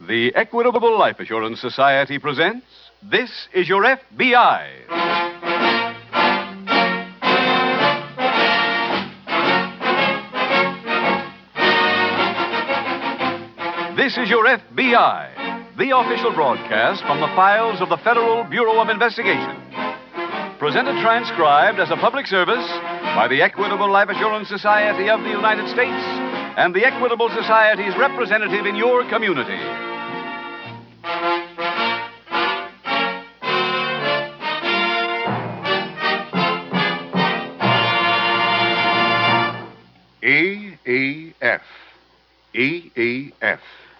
The Equitable Life Assurance Society presents This Is Your FBI. This is Your FBI, the official broadcast from the files of the Federal Bureau of Investigation. Presented transcribed as a public service by the Equitable Life Assurance Society of the United States and the Equitable Society's representative in your community. EEF. EEF.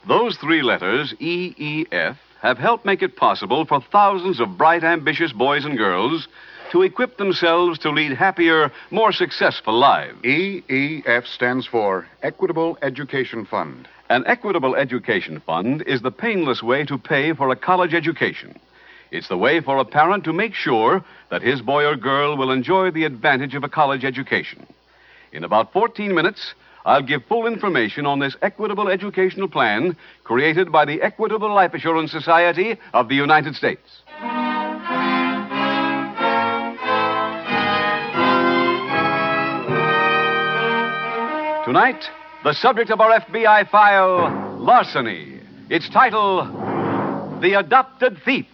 Those three letters, EEF, have helped make it possible for thousands of bright, ambitious boys and girls to equip themselves to lead happier, more successful lives. EEF stands for Equitable Education Fund. An Equitable Education Fund is the painless way to pay for a college education. It's the way for a parent to make sure that his boy or girl will enjoy the advantage of a college education. In about 14 minutes, I'll give full information on this equitable educational plan created by the Equitable Life Assurance Society of the United States. Tonight, the subject of our FBI file, larceny. Its title, The Adopted Thief.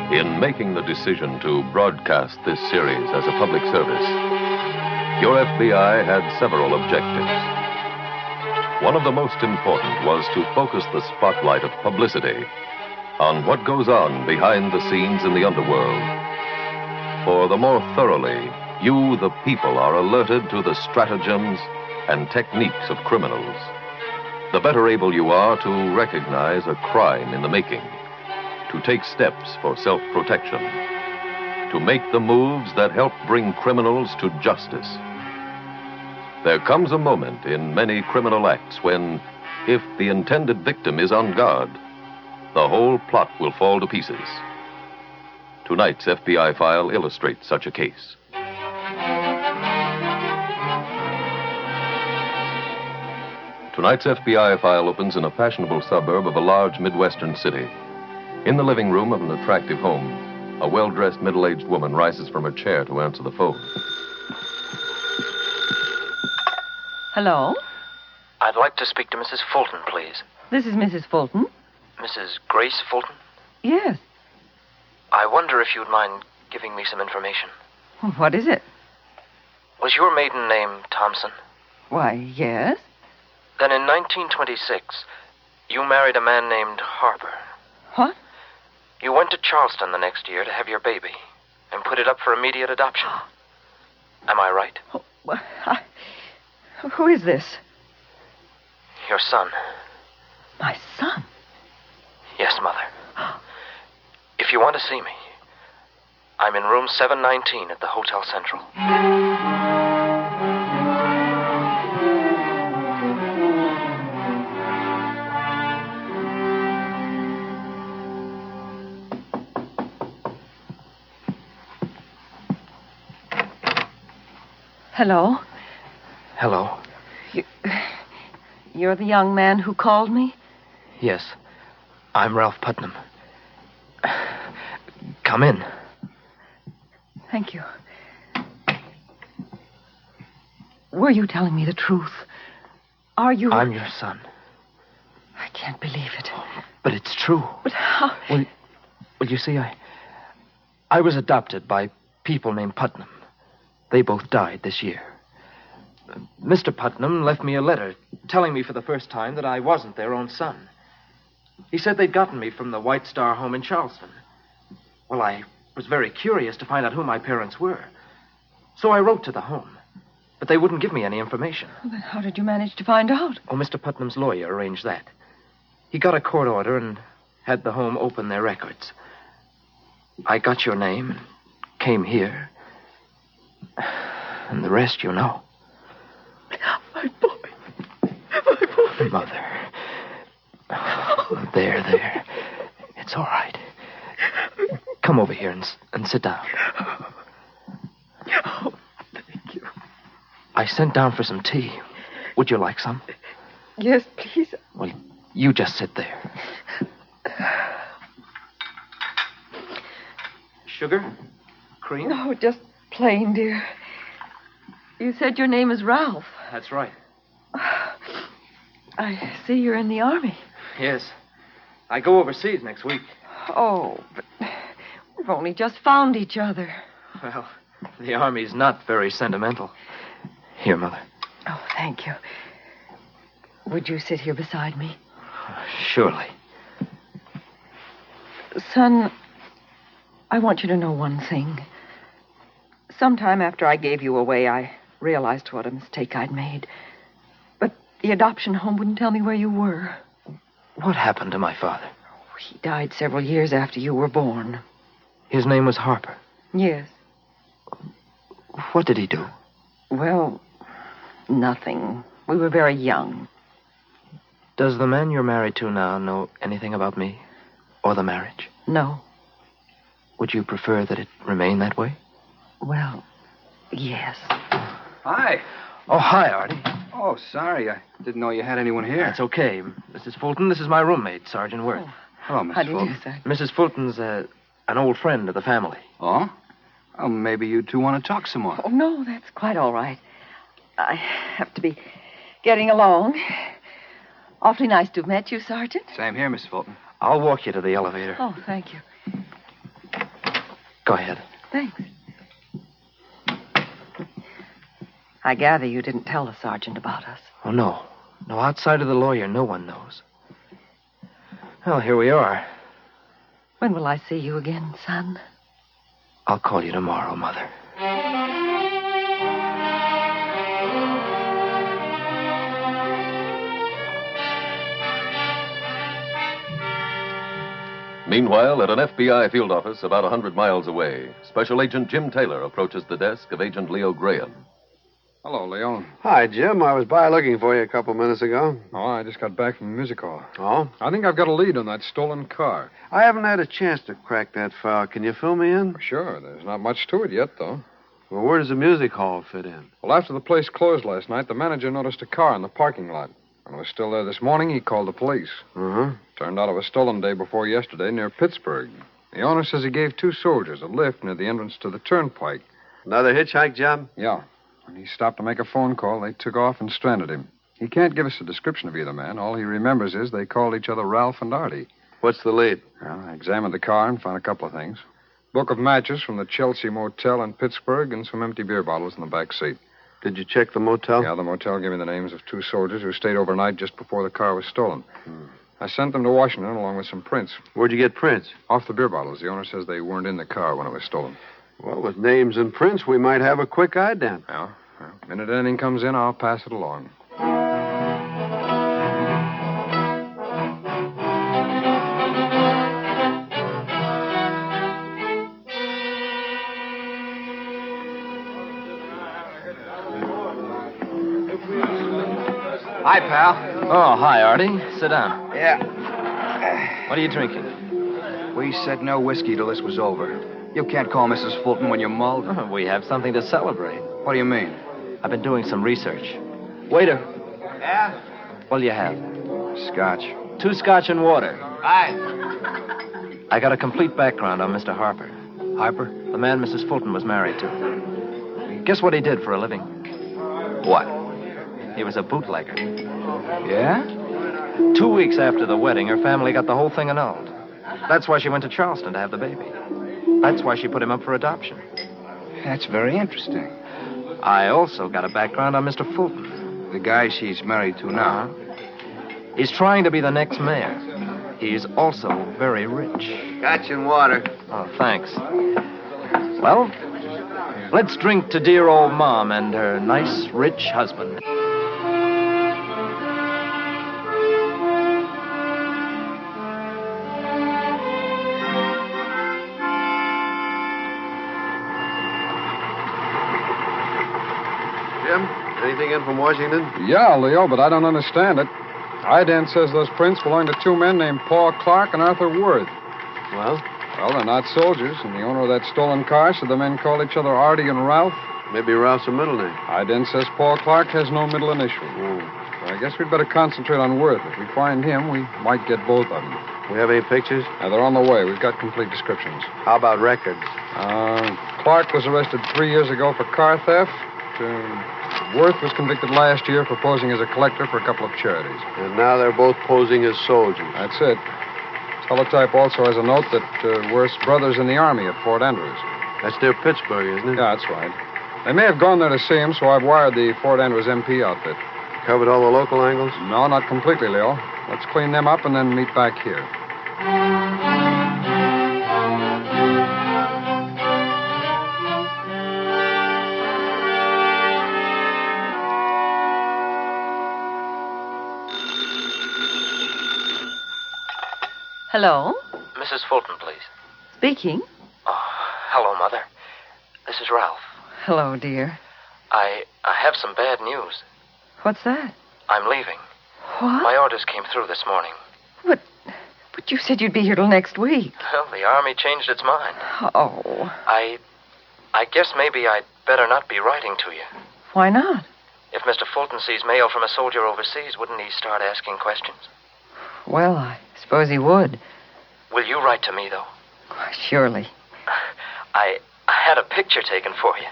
In making the decision to broadcast this series as a public service, your FBI had several objectives. One of the most important was to focus the spotlight of publicity on what goes on behind the scenes in the underworld. For the more thoroughly you, the people, are alerted to the stratagems and techniques of criminals, the better able you are to recognize a crime in the making, to take steps for self-protection, to make the moves that help bring criminals to justice. There comes a moment in many criminal acts when, if the intended victim is on guard, the whole plot will fall to pieces. Tonight's FBI file illustrates such a case. Tonight's FBI file opens in a fashionable suburb of a large Midwestern city. In the living room of an attractive home, a well-dressed middle-aged woman rises from her chair to answer the phone. Hello? I'd like to speak to Mrs. Fulton, please. This is Mrs. Fulton. Mrs. Grace Fulton? Yes. I wonder if you'd mind giving me some information. What is it? Was your maiden name Thompson? Why, yes. Then in 1926, you married a man named Harper. What? You went to Charleston the next year to have your baby and put it up for immediate adoption. Am I right? Oh, who is this? Your son. My son? Yes, Mother. If you want to see me, I'm in room 719 at the Hotel Central. Hello? Hello. You're the young man who called me? Yes, I'm Ralph Putnam. Come in. Thank you. Were you telling me the truth? Are you... I'm your son. I can't believe it. But it's true. But how... Well, you see, I was adopted by people named Putnam. They both died this year. Mr. Putnam left me a letter telling me for the first time that I wasn't their own son. He said they'd gotten me from the White Star home in Charleston. Well, I was very curious to find out who my parents were. So I wrote to the home. But they wouldn't give me any information. Well, then how did you manage to find out? Oh, Mr. Putnam's lawyer arranged that. He got a court order and had the home open their records. I got your name and came here. And the rest you know. My boy. My boy. Mother. There. It's all right. Come over here and sit down. Oh, thank you. I sent down for some tea. Would you like some? Yes, please. Well, you just sit there. Sugar? Cream? No, just plain, dear. You said your name is Ralph. That's right. I see you're in the Army. Yes. I go overseas next week. Oh, but we've only just found each other. Well, the Army's not very sentimental. Here, Mother. Oh, thank you. Would you sit here beside me? Surely. Son, I want you to know one thing. Sometime after I gave you away, I realized what a mistake I'd made. But the adoption home wouldn't tell me where you were. What happened to my father? He died several years after you were born. His name was Harper. Yes. What did he do? Well, nothing. We were very young. Does the man you're married to now know anything about me? Or the marriage? No. Would you prefer that it remain that way? Well, yes. Hi. Oh, hi, Artie. Oh, sorry. I didn't know you had anyone here. That's okay. Mrs. Fulton, this is my roommate, Sergeant Worth. Oh. Hello, Miss How do you Fulton. do, sir? Mrs. Fulton's an old friend of the family. Oh? Oh, maybe you two want to talk some more. Oh, no, that's quite all right. I have to be getting along. Awfully nice to have met you, Sergeant. Same here, Miss Fulton. I'll walk you to the elevator. Oh, thank you. Go ahead. Thanks. I gather you didn't tell the sergeant about us. Oh, no. No, outside of the lawyer, no one knows. Well, here we are. When will I see you again, son? I'll call you tomorrow, Mother. Meanwhile, at an FBI field office about 100 miles away, Special Agent Jim Taylor approaches the desk of Agent Leo Graham. Hello, Leo. Hi, Jim. I was by looking for you a couple minutes ago. Oh, I just got back from the music hall. Oh? I think I've got a lead on that stolen car. I haven't had a chance to crack that file. Can you fill me in? Sure, there's not much to it yet, though. Well, where does the music hall fit in? Well, after the place closed last night, the manager noticed a car in the parking lot. When it was still there this morning, he called the police. Uh-huh. Turned out it was stolen day before yesterday near Pittsburgh. The owner says he gave two soldiers a lift near the entrance to the turnpike. Another hitchhike job? Yeah. When he stopped to make a phone call, they took off and stranded him. He can't give us a description of either man. All he remembers is they called each other Ralph and Artie. What's the lead? Well, I examined the car and found a couple of things. Book of matches from the Chelsea Motel in Pittsburgh and some empty beer bottles in the back seat. Did you check the motel? Yeah, the motel gave me the names of two soldiers who stayed overnight just before the car was stolen. I sent them to Washington along with some prints. Where'd you get prints? Off the beer bottles. The owner says they weren't in the car when it was stolen. Well, with names and prints, we might have a quick ident. Yeah. Well, the minute anything comes in, I'll pass it along. Hi, pal. Oh, hi, Artie. Sit down. Yeah. What are you drinking? We said no whiskey till this was over. You can't call Mrs. Fulton when you're mulled. Oh, we have something to celebrate. What do you mean? I've been doing some research. Waiter. Yeah? What'll you have? Scotch. 2 scotch and water. Hi. I got a complete background on Mr. Harper. Harper? The man Mrs. Fulton was married to. Guess what he did for a living? What? He was a bootlegger. Yeah? 2 weeks after the wedding, her family got the whole thing annulled. That's why she went to Charleston to have the baby. That's why she put him up for adoption. That's very interesting. I also got a background on Mr. Fulton. The guy she's married to now. He's trying to be the next mayor. He's also very rich. Scotch and water. Oh, thanks. Well, let's drink to dear old Mom and her nice, rich husband. Jim, anything in from Washington? Yeah, Leo, but I don't understand it. Ident says those prints belong to two men named Paul Clark and Arthur Worth. Well, Well, they're not soldiers, and the owner of that stolen car said the men called each other Artie and Ralph. maybe Ralph's a middle name. Ident says Paul Clark has no middle initial. So I guess we'd better concentrate on Worth. If we find him, we might get both of them. We have any pictures? Now, they're on the way. We've got complete descriptions. How about records? Clark was arrested 3 years ago for car theft. Worth was convicted last year for posing as a collector for a couple of charities. And now they're both posing as soldiers. That's it. Teletype also has a note that Worth's brother's in the Army at Fort Andrews. That's near Pittsburgh, isn't it? Yeah, that's right. They may have gone there to see him, so I've wired the Fort Andrews MP outfit. Covered all the local angles? No, not completely, Leo. Let's clean them up and then meet back here. Hello? Mrs. Fulton, please. Speaking. Oh, hello, Mother. This is Ralph. Hello, dear. I have some bad news. What's that? I'm leaving. What? My orders came through this morning. But you said you'd be here till next week. Well, the Army changed its mind. Oh. I guess maybe I'd better not be writing to you. Why not? If Mr. Fulton sees mail from a soldier overseas, wouldn't he start asking questions? Well, I suppose he would. Will you write to me, though? Why, surely. I had a picture taken for you.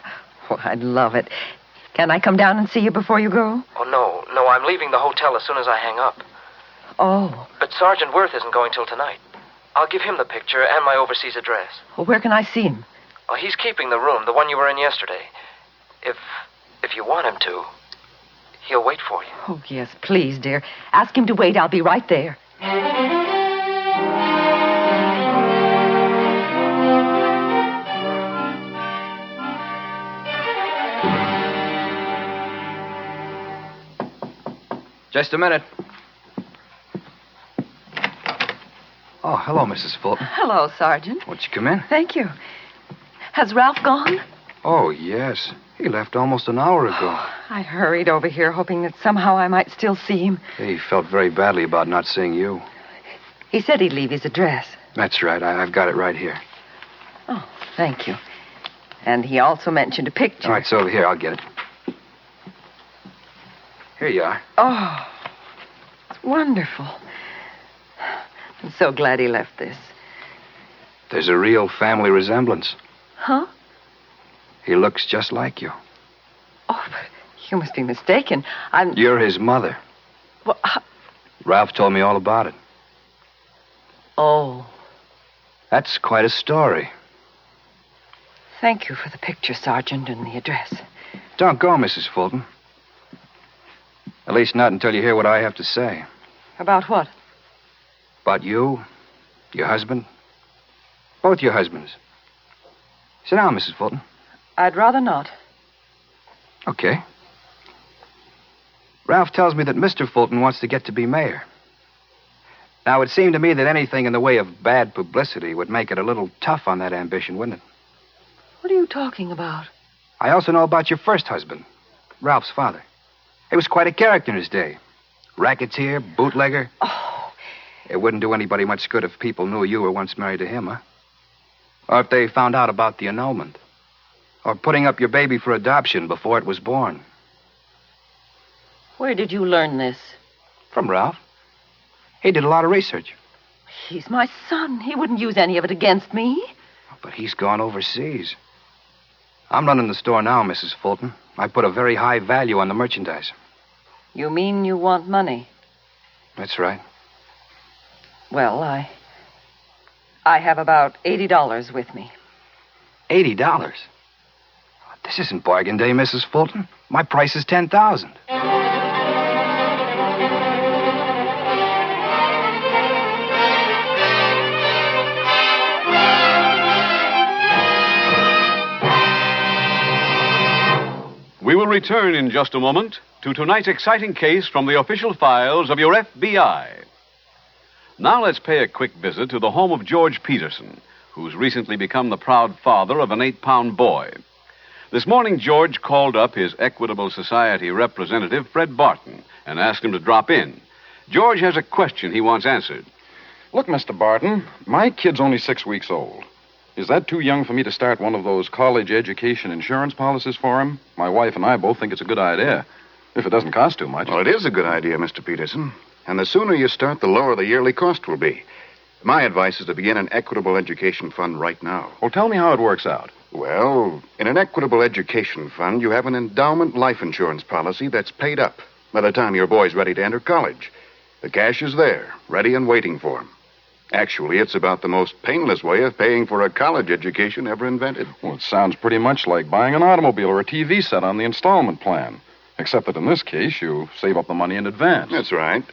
Oh, I'd love it. Can I come down and see you before you go? Oh, no, I'm leaving the hotel as soon as I hang up. Oh. But Sergeant Worth isn't going till tonight. I'll give him the picture and my overseas address. Well, where can I see him? Oh, he's keeping the room, the one you were in yesterday. If you want him to, he'll wait for you. Oh, yes, please, dear. Ask him to wait. I'll be right there. Just a minute. Oh, hello, Mrs. Fulton. Hello, Sergeant. Won't you come in? Thank you. Has Ralph gone? Oh, yes. He left almost an hour ago. I hurried over here hoping that somehow I might still see him. He felt very badly about not seeing you. He said he'd leave his address. That's right. I've got it right here. Oh, thank you. And he also mentioned a picture. All right, so over here. I'll get it. Here you are. Oh, it's wonderful. I'm so glad he left this. There's a real family resemblance. Huh? He looks just like you. Oh, but you must be mistaken. You're his mother. Well, Ralph told me all about it. Oh. That's quite a story. Thank you for the picture, Sergeant, and the address. Don't go, Mrs. Fulton. At least not until you hear what I have to say. About what? About you, your husband, both your husbands. Sit down, Mrs. Fulton. I'd rather not. Okay. Ralph tells me that Mr. Fulton wants to get to be mayor. Now, it seemed to me that anything in the way of bad publicity would make it a little tough on that ambition, wouldn't it? What are you talking about? I also know about your first husband, Ralph's father. He was quite a character in his day. Racketeer, bootlegger. Oh. It wouldn't do anybody much good if people knew you were once married to him, huh? Or if they found out about the annulment. Or putting up your baby for adoption before it was born. Where did you learn this? From Ralph. He did a lot of research. He's my son. He wouldn't use any of it against me. But he's gone overseas. I'm running the store now, Mrs. Fulton. I put a very high value on the merchandise. You mean you want money? That's right. Well, I have about $80 with me. $80? This isn't bargain day, Mrs. Fulton. My price is $10,000. We will return in just a moment to tonight's exciting case from the official files of your FBI. Now let's pay a quick visit to the home of George Peterson, who's recently become the proud father of an 8-pound boy. This morning, George called up his Equitable Society representative, Fred Barton, and asked him to drop in. George has a question he wants answered. Look, Mr. Barton, my kid's only 6 weeks old. Is that too young for me to start one of those college education insurance policies for him? My wife and I both think it's a good idea, if it doesn't cost too much. Well, it is a good idea, Mr. Peterson. And the sooner you start, the lower the yearly cost will be. My advice is to begin an equitable education fund right now. Well, tell me how it works out. Well, in an equitable education fund, you have an endowment life insurance policy that's paid up by the time your boy's ready to enter college. The cash is there, ready and waiting for him. Actually, it's about the most painless way of paying for a college education ever invented. Well, it sounds pretty much like buying an automobile or a TV set on the installment plan. Except that in this case, you save up the money in advance. That's right.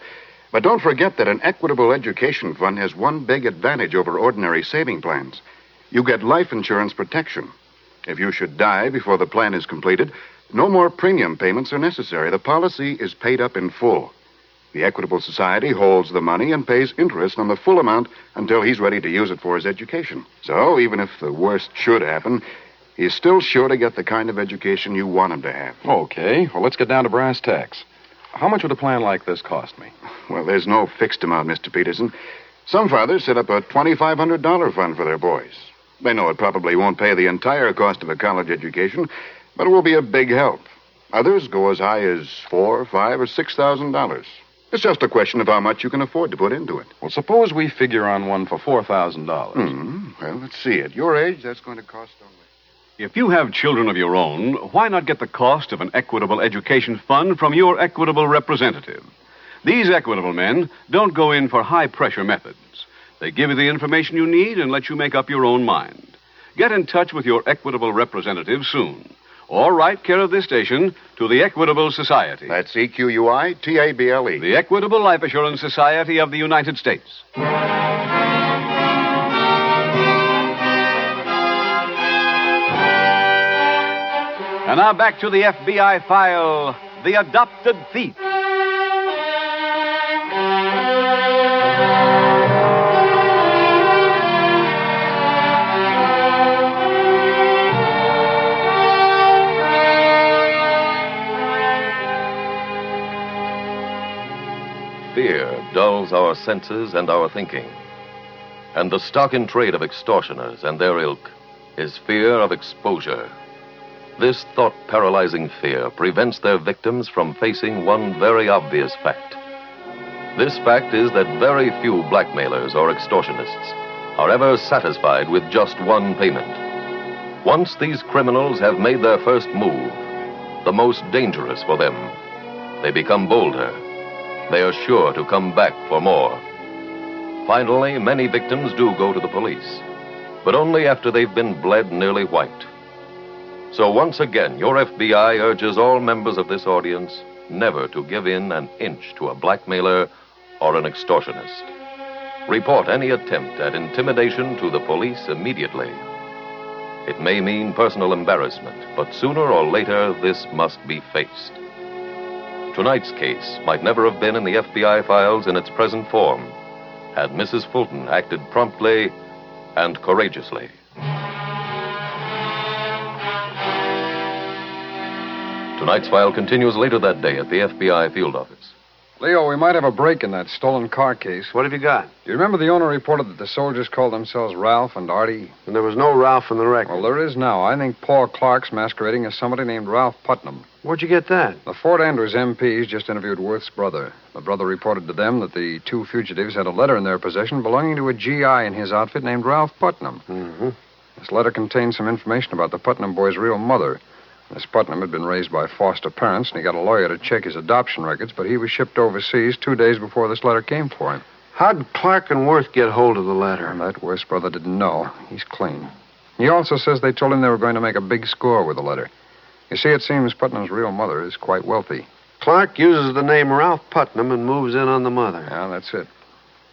But don't forget that an equitable education fund has one big advantage over ordinary saving plans. You get life insurance protection. If you should die before the plan is completed, no more premium payments are necessary. The policy is paid up in full. The Equitable Society holds the money and pays interest on the full amount until he's ready to use it for his education. So even if the worst should happen, he's still sure to get the kind of education you want him to have. Okay, well, let's get down to brass tacks. How much would a plan like this cost me? Well, there's no fixed amount, Mr. Peterson. Some fathers set up a $2,500 fund for their boys. They know it probably won't pay the entire cost of a college education, but it will be a big help. Others go as high as $4,000, $5,000, or $6,000. It's just a question of how much you can afford to put into it. Well, suppose we figure on one for $4,000. Well, let's see. At your age, that's going to cost only... If you have children of your own, why not get the cost of an equitable education fund from your equitable representative? These equitable men don't go in for high-pressure methods. They give you the information you need and let you make up your own mind. Get in touch with your equitable representative soon. Or write care of this station to the Equitable Society. That's EQUITABLE. The Equitable Life Assurance Society of the United States. And now back to the FBI file, The Adopted Thief. Fear dulls our senses and our thinking. And the stock in trade of extortioners and their ilk is fear of exposure. This thought-paralyzing fear prevents their victims from facing one very obvious fact. This fact is that very few blackmailers or extortionists are ever satisfied with just one payment. Once these criminals have made their first move, the most dangerous for them, they become bolder. They are sure to come back for more. Finally, many victims do go to the police, but only after they've been bled nearly white. So once again, your FBI urges all members of this audience never to give in an inch to a blackmailer or an extortionist. Report any attempt at intimidation to the police immediately. It may mean personal embarrassment, but sooner or later this must be faced. Tonight's case might never have been in the FBI files in its present form had Mrs. Fulton acted promptly and courageously. Tonight's file continues later that day at the FBI field office. Leo, we might have a break in that stolen car case. What have you got? Do you remember the owner reported that the soldiers called themselves Ralph and Artie? And there was no Ralph in the record. Well, there is now. I think Paul Clark's masquerading as somebody named Ralph Putnam. Where'd you get that? The Fort Andrews MPs just interviewed Worth's brother. The brother reported to them that the two fugitives had a letter in their possession belonging to a GI in his outfit named Ralph Putnam. Mm-hmm. This letter contained some information about the Putnam boy's real mother. Miss Putnam had been raised by foster parents, and he got a lawyer to check his adoption records, but he was shipped overseas 2 days before this letter came for him. How'd Clark and Worth get hold of the letter? And that Worth's brother didn't know. He's clean. He also says they told him they were going to make a big score with the letter. You see, it seems Putnam's real mother is quite wealthy. Clark uses the name Ralph Putnam and moves in on the mother. Yeah, that's it.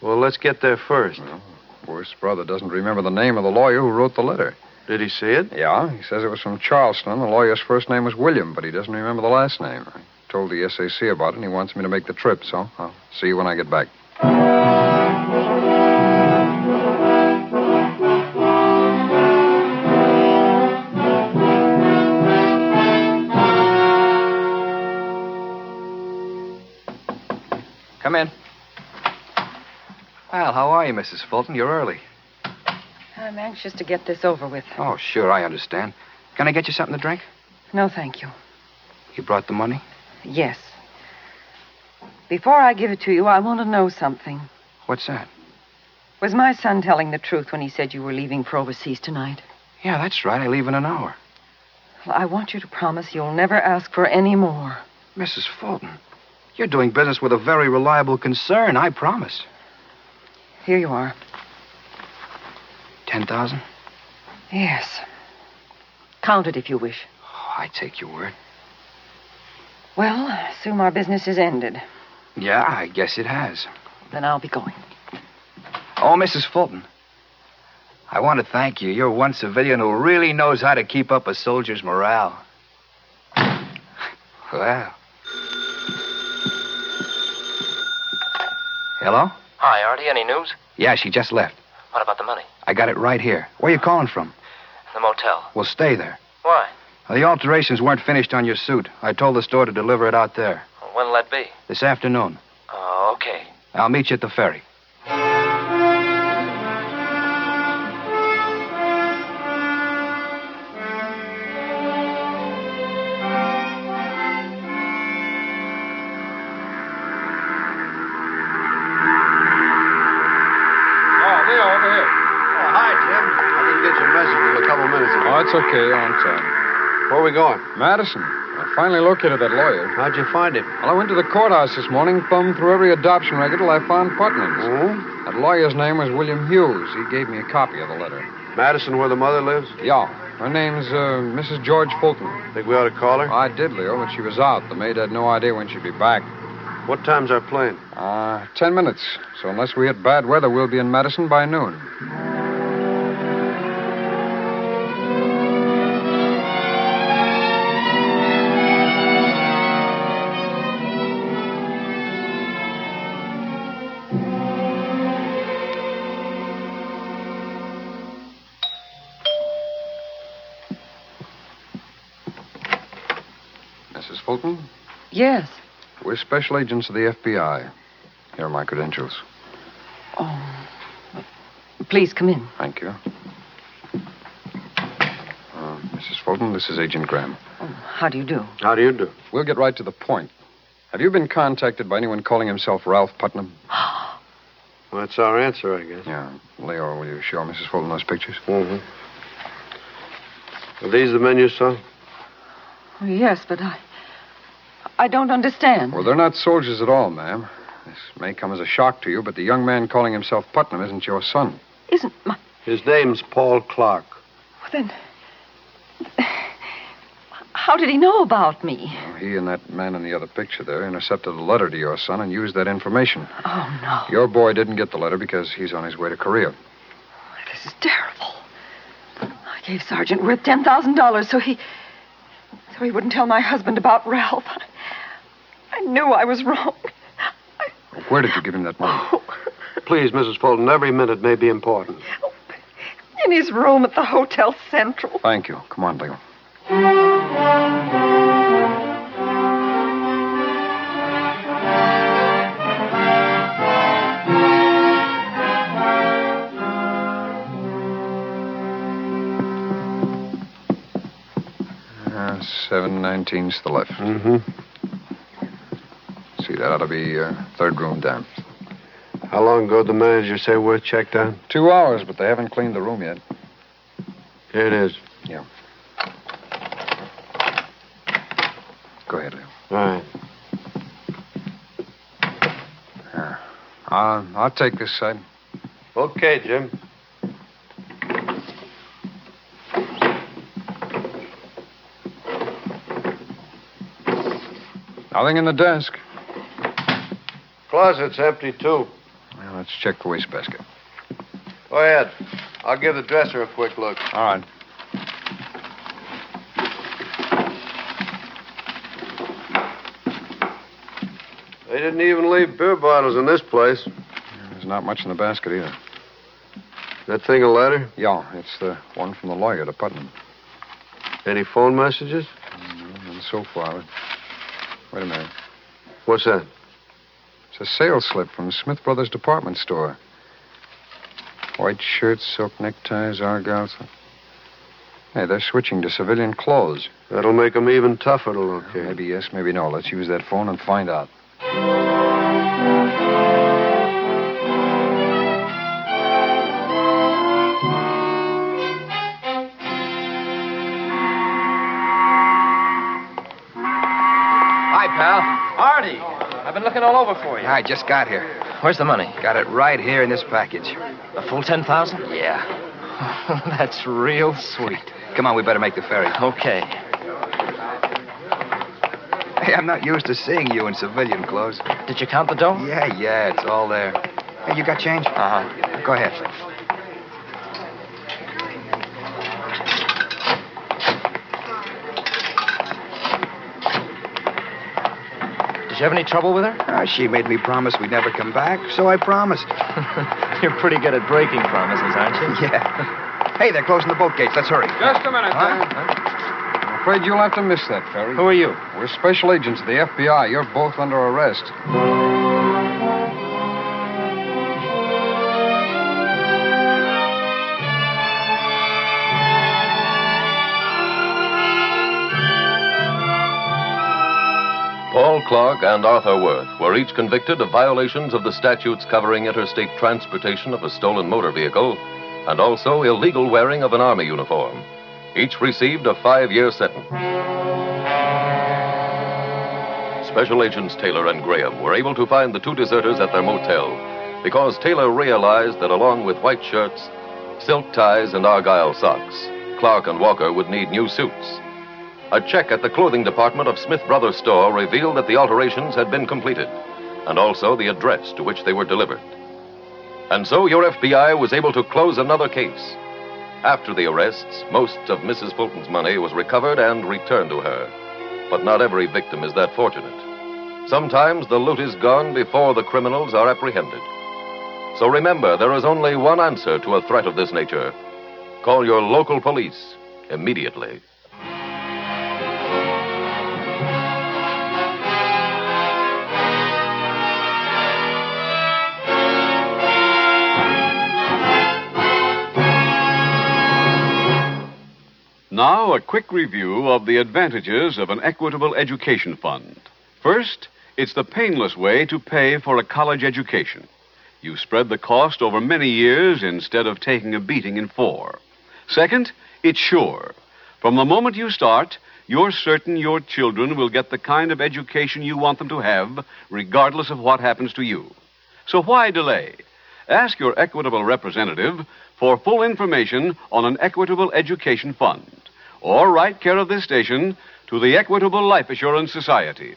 Well, let's get there first. Well, Worth's brother doesn't remember the name of the lawyer who wrote the letter. Did he see it? Yeah, he says it was from Charleston. The lawyer's first name was William, but he doesn't remember the last name. I told the SAC about it, and he wants me to make the trip, so I'll see you when I get back. Come in. Well, how are you, Mrs. Fulton? You're early. I'm anxious to get this over with. Oh, sure, I understand. Can I get you something to drink? No, thank you. You brought the money? Yes. Before I give it to you, I want to know something. What's that? Was my son telling the truth when he said you were leaving for overseas tonight? Yeah, that's right. I leave in an hour. Well, I want you to promise you'll never ask for any more. Mrs. Fulton, you're doing business with a very reliable concern, I promise. Here you are. 10,000? Yes. Count it if you wish. Oh, I take your word. Well, I assume our business is ended. Yeah, I guess it has. Then I'll be going. Oh, Mrs. Fulton, I want to thank you. You're one civilian who really knows how to keep up a soldier's morale. Well. Hello? Hi, Artie. Any news? Yeah, she just left. What about the money? I got it right here. Where you calling from? The motel. We'll stay there. Why? The alterations weren't finished on your suit. I told the store to deliver it out there. When'll that be? This afternoon. Oh, okay. I'll meet you at the ferry. Oh, it's okay. On time. Where are we going? Madison. I finally located that lawyer. How'd you find him? Well, I went to the courthouse this morning, thumbed through every adoption record till I found Putnam's. Hmm? That lawyer's name was William Hughes. He gave me a copy of the letter. Madison, where the mother lives? Yeah. Her name's Mrs. George Fulton. Think we ought to call her? I did, Leo, but she was out. The maid had no idea when she'd be back. What time's our plane? 10 minutes. So unless we hit bad weather, we'll be in Madison by noon. Mrs. Fulton? Yes. We're special agents of the FBI. Here are my credentials. Oh. Please come in. Thank you. Mrs. Fulton, this is Agent Graham. Oh, how do you do? How do you do? We'll get right to the point. Have you been contacted by anyone calling himself Ralph Putnam? Well, that's our answer, I guess. Yeah. Leo, will you show Mrs. Fulton those pictures? Mm-hmm. Are these the men you saw? Oh, yes, but I don't understand. Well, they're not soldiers at all, ma'am. This may come as a shock to you, but the young man calling himself Putnam isn't your son. Isn't my... His name's Paul Clark. Well, then... How did he know about me? Well, he and that man in the other picture there intercepted a letter to your son and used that information. Oh, no. Your boy didn't get the letter because he's on his way to Korea. This is terrible. I gave Sergeant Worth $10,000 so he wouldn't tell my husband about Ralph. I knew I was wrong. Where did you give him that money? Oh, Please, Mrs. Fulton, every minute may be important. in his room at the Hotel Central. Thank you. Come on, Leo. $7.19's to the left. Mm-hmm. See, that ought to be third room down. How long ago did the manager say Worth checked out? 2 hours, but they haven't cleaned the room yet. Here it is. Yeah. Go ahead, Leo. All right. I'll take this side. Okay, Jim. Nothing in the desk. Closet's empty, too. Well, let's check the wastebasket. Go ahead. I'll give the dresser a quick look. All right. They didn't even leave beer bottles in this place. There's not much in the basket either. That thing a letter? Yeah, it's the one from the lawyer to Putnam. Any phone messages? And so far. Wait a minute. What's that? It's a sales slip from Smith Brothers Department Store. White shirts, silk neckties, argyle. Hey, they're switching to civilian clothes. That'll make them even tougher to locate. Maybe yes, maybe no. Let's use that phone and find out. Hi, pal. Artie. I've been looking all over for you. I just got here. Where's the money? Got it right here in this package. The full 10,000? Yeah. That's real sweet. Come on, we better make the ferry. Okay. Hey, I'm not used to seeing you in civilian clothes. Did you count the dough? Yeah, it's all there. Hey, you got change? Uh-huh. Go ahead. Did you have any trouble with her? She made me promise we'd never come back, so I promised. You're pretty good at breaking promises, aren't you? Yeah. Hey, they're closing the boat gates. Let's hurry. Just a minute, I'm afraid you'll have to miss that, Ferry. Who are you? We're special agents of the FBI. You're both under arrest. Paul Clark and Arthur Worth were each convicted of violations of the statutes covering interstate transportation of a stolen motor vehicle and also illegal wearing of an Army uniform. Each received a 5-year sentence. Special Agents Taylor and Graham were able to find the two deserters at their motel because Taylor realized that along with white shirts, silk ties, and argyle socks, Clark and Walker would need new suits. A check at the clothing department of Smith Brothers store revealed that the alterations had been completed, and also the address to which they were delivered. And so your FBI was able to close another case. After the arrests, most of Mrs. Fulton's money was recovered and returned to her. But not every victim is that fortunate. Sometimes the loot is gone before the criminals are apprehended. So remember, there is only one answer to a threat of this nature. Call your local police immediately. Now, a quick review of the advantages of an equitable education fund. First, it's the painless way to pay for a college education. You spread the cost over many years instead of taking a beating in 4. Second, it's sure. From the moment you start, you're certain your children will get the kind of education you want them to have, regardless of what happens to you. So why delay? Ask your equitable representative for full information on an equitable education fund, or write care of this station to the Equitable Life Assurance Society.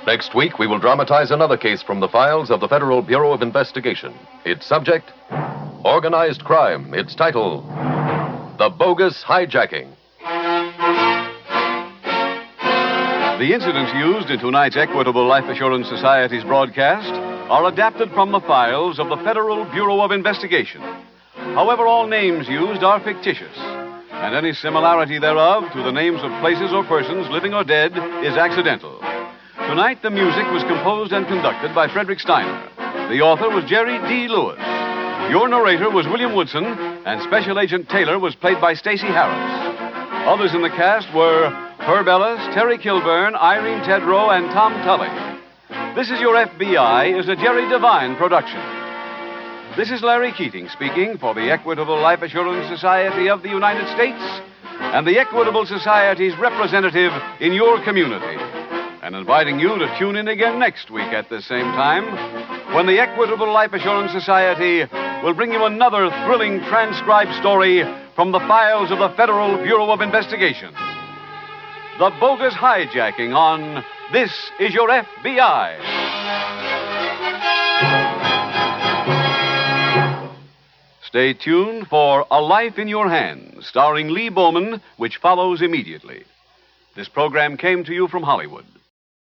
Next week, we will dramatize another case from the files of the Federal Bureau of Investigation. Its subject, organized crime. Its title, The Bogus Hijacking. The incidents used in tonight's Equitable Life Assurance Society's broadcast are adapted from the files of the Federal Bureau of Investigation. However, all names used are fictitious, and any similarity thereof to the names of places or persons, living or dead, is accidental. Tonight, the music was composed and conducted by Frederick Steiner. The author was Jerry D. Lewis. Your narrator was William Woodson, and Special Agent Taylor was played by Stacy Harris. Others in the cast were Herb Ellis, Terry Kilburn, Irene Tedrow, and Tom Tully. This Is Your FBI is a Jerry Devine production. This is Larry Keating speaking for the Equitable Life Assurance Society of the United States and the Equitable Society's representative in your community, and inviting you to tune in again next week at this same time when the Equitable Life Assurance Society will bring you another thrilling transcribed story from the files of the Federal Bureau of Investigation. The Bogus Hijacking on This Is Your FBI. Stay tuned for A Life in Your Hands, starring Lee Bowman, which follows immediately. This program came to you from Hollywood.